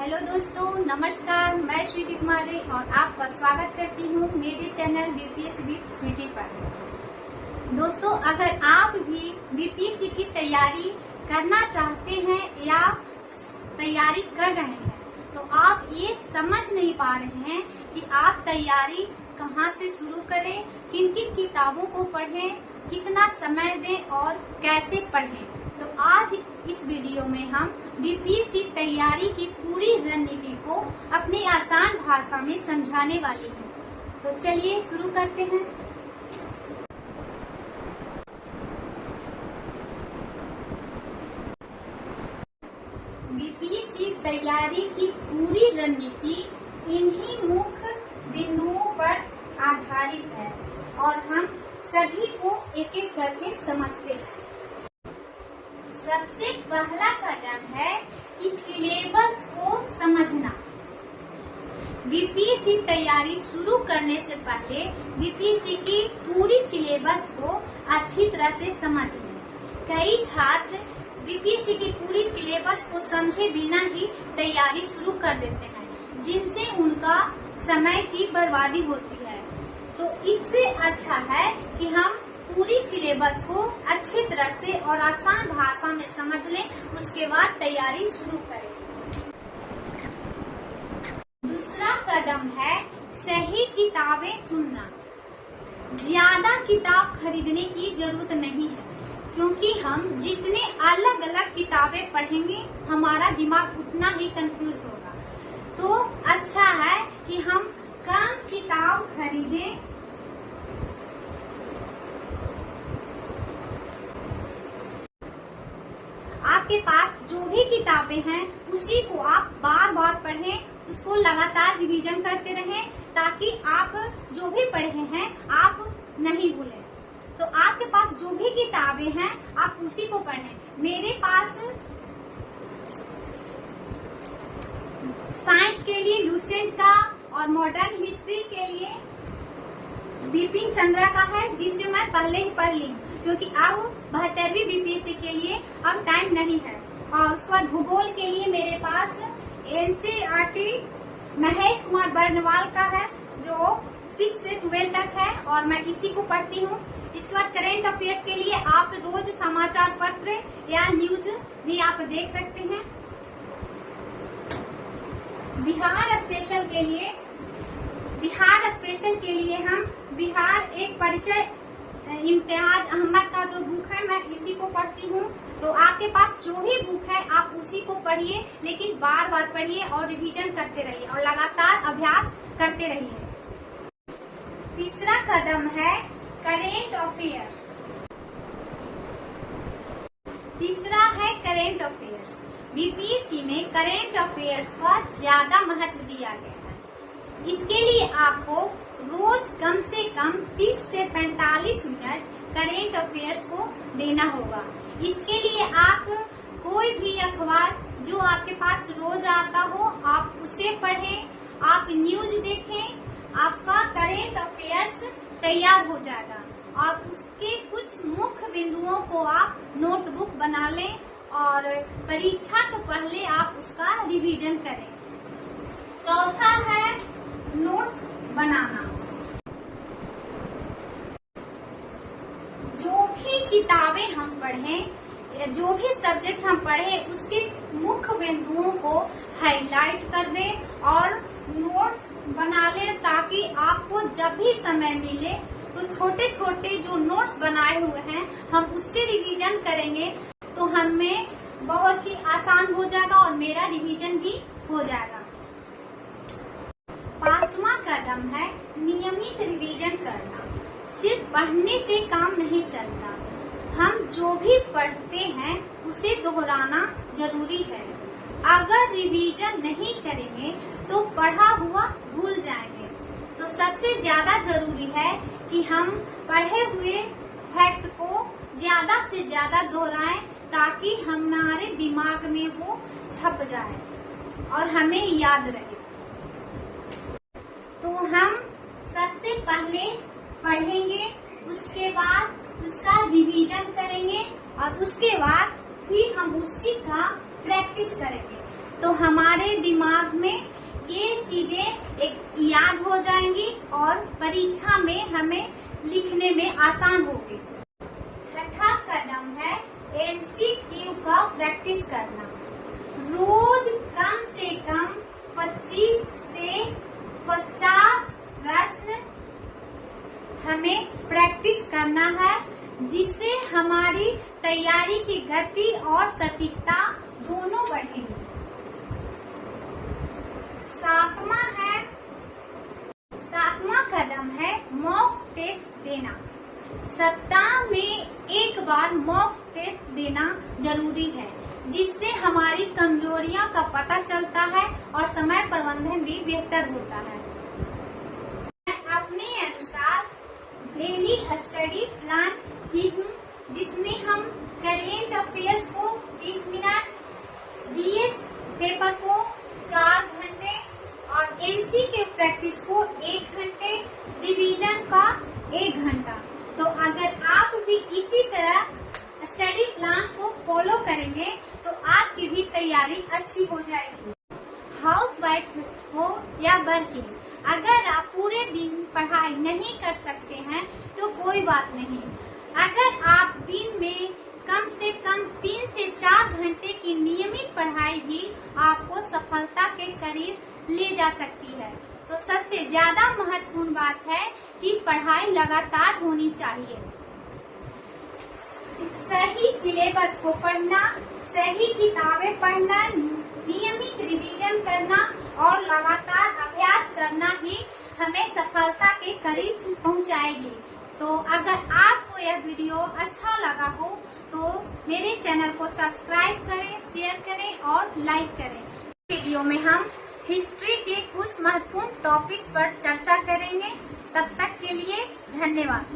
Hello दोस्तों, नमस्कार। मैं स्वीटी कुमारी और आपका स्वागत करती हूँ मेरे चैनल बीपीएससी विद स्वीटी पर। दोस्तों, अगर आप भी बीपीएससी की तैयारी करना चाहते हैं या तैयारी कर रहे हैं तो आप ये समझ नहीं पा रहे हैं कि आप तैयारी कहाँ से शुरू करें, किन किन किताबों को पढ़ें, कितना समय दें और कैसे पढ़ें, तो आज इस वीडियो में हम बीपीएससी तैयारी की पूरी रणनीति को अपनी आसान भाषा में समझाने वाली हूँ। तो चलिए शुरू करते हैं। बीपीएससी तैयारी की पूरी रणनीति इन्हीं मुख्य बिंदुओं पर आधारित है और हम सभी को एक एक करके समझते हैं। सबसे पहला कदम है कि सिलेबस को समझना। बीपीएससी तैयारी शुरू करने से पहले बीपीएससी की पूरी सिलेबस को अच्छी तरह से समझ लें। कई छात्र बीपीएससी की पूरी सिलेबस को समझे बिना ही तैयारी शुरू कर देते हैं, जिनसे उनका समय की बर्बादी होती है। तो इससे अच्छा है कि हम पूरी सिलेबस को अच्छी तरह से और आसान भाषा में समझ लें, उसके बाद तैयारी शुरू करें। दूसरा कदम है सही किताबें चुनना। ज्यादा किताब खरीदने की जरूरत नहीं है, क्योंकि हम जितने अलग अलग किताबें पढ़ेंगे हमारा दिमाग उतना ही कंफ्यूज होगा। तो अच्छा है कि हम कम किताब खरीदें। आपके पास जो भी किताबें हैं उसी को आप बार बार पढ़ें, उसको लगातार रिवीजन करते रहें, ताकि आप जो भी पढ़े हैं आप नहीं भूलें। तो आपके पास जो भी किताबें हैं आप उसी को पढ़ें। मेरे पास साइंस के लिए लुसेंट का और मॉडर्न हिस्ट्री के लिए बिपिन चंद्रा का है, जिसे मैं पहले ही पढ़ ली, क्योंकि अब 72वीं बीपीएससी के लिए अब टाइम नहीं है। और उसके बाद भूगोल के लिए मेरे पास एनसीईआरटी महेश कुमार बर्नवाल का है, जो 6 से 12 तक है और मैं इसी को पढ़ती हूँ। इसके बाद करेंट अफेयर्स के लिए आप रोज समाचार पत्र या न्यूज भी आप देख सकते हैं। बिहार स्पेशल के लिए हम बिहार एक परिचय इम्तियाज अहमद का जो बुक है मैं इसी को पढ़ती हूँ। तो आपके पास जो भी बुक है आप उसी को पढ़िए, लेकिन बार बार पढ़िए और रिवीजन करते रहिए और लगातार अभ्यास करते रहिए। तीसरा कदम है करेंट अफेयर्स। बीपीएससी में करेंट अफेयर्स का ज्यादा महत्व दिया गया है। इसके लिए आपको रोज कम से कम 30 से 45 मिनट करेंट अफेयर्स को देना होगा। इसके लिए आप कोई भी अखबार जो आपके पास रोज आता हो आप उसे पढ़ें, आप न्यूज देखें, आपका करेंट अफेयर्स तैयार हो जाएगा। और उसके कुछ मुख्य बिंदुओं को आप नोटबुक बना लें और परीक्षा के पहले आप उसका रिवीजन करें। चौथा है नोट्स बनाना। जो भी किताबें हम पढ़ें, जो भी सब्जेक्ट हम पढ़ें, उसके मुख्य बिंदुओं को हाईलाइट कर दें और नोट्स बना लें, ताकि आपको जब भी समय मिले तो छोटे छोटे जो नोट्स बनाए हुए हैं हम उससे रिवीजन करेंगे, तो हमें बहुत ही आसान हो जाएगा और मेरा रिवीजन भी हो जाएगा। पांचवा कदम है नियमित रिवीजन करना। सिर्फ पढ़ने से काम नहीं चलता, हम जो भी पढ़ते हैं उसे दोहराना जरूरी है। अगर रिवीजन नहीं करेंगे तो पढ़ा हुआ भूल जाएंगे। तो सबसे ज्यादा जरूरी है कि हम पढ़े हुए फैक्ट को ज्यादा से ज्यादा दोहराएं, ताकि हमारे दिमाग में वो छप जाए और हमें याद रहे। तो हम सबसे पहले पढ़ेंगे, उसके बाद उसका रिवीजन करेंगे और उसके बाद फिर हम उसी का प्रैक्टिस करेंगे। तो हमारे दिमाग में ये चीजें एक याद हो जाएंगी और परीक्षा में हमें लिखने में आसान होगी। छठा कदम है MCQ का प्रैक्टिस करना। रोज कम से कम 25 से 50 प्रश्न हमें प्रैक्टिस करना है, जिससे हमारी तैयारी की गति और सटीकता दोनों बढ़ेगी। सातवां कदम है मॉक टेस्ट देना। सप्ताह में एक बार मॉक टेस्ट देना जरूरी है, जिससे हमारी कमजोरियों का पता चलता है और समय प्रबंधन भी बेहतर होता है। मैं अपने अनुसार डेली स्टडी प्लान की हूँ, जिसमें हम करेंट अफेयर्स को 30 मिनट, GS पेपर को 4 घंटे और MCQ प्रैक्टिस को 1 घंटे, रिवीजन का 1 घंटा। तो अगर आप भी इसी तरह स्टडी प्लान को फॉलो करेंगे तो आपकी भी तैयारी अच्छी हो जाएगी। हाउस वाइफ हो या वर्किंग, अगर आप पूरे दिन पढ़ाई नहीं कर सकते हैं तो कोई बात नहीं। अगर आप दिन में कम से कम 3 से 4 घंटे की नियमित पढ़ाई भी आपको सफलता के करीब ले जा सकती है। तो सबसे ज्यादा महत्वपूर्ण बात है कि पढ़ाई लगातार होनी चाहिए। सही सिलेबस को पढ़ना, सही किताबें पढ़ना, नियमित रिवीजन करना और लगातार अभ्यास करना ही हमें सफलता के करीब पहुंचाएगी। तो अगर आपको यह वीडियो अच्छा लगा हो तो मेरे चैनल को सब्सक्राइब करें, शेयर करें और लाइक करें। वीडियो में हम हिस्ट्री के कुछ महत्वपूर्ण टॉपिक्स पर चर्चा करेंगे। तब तक के लिए धन्यवाद।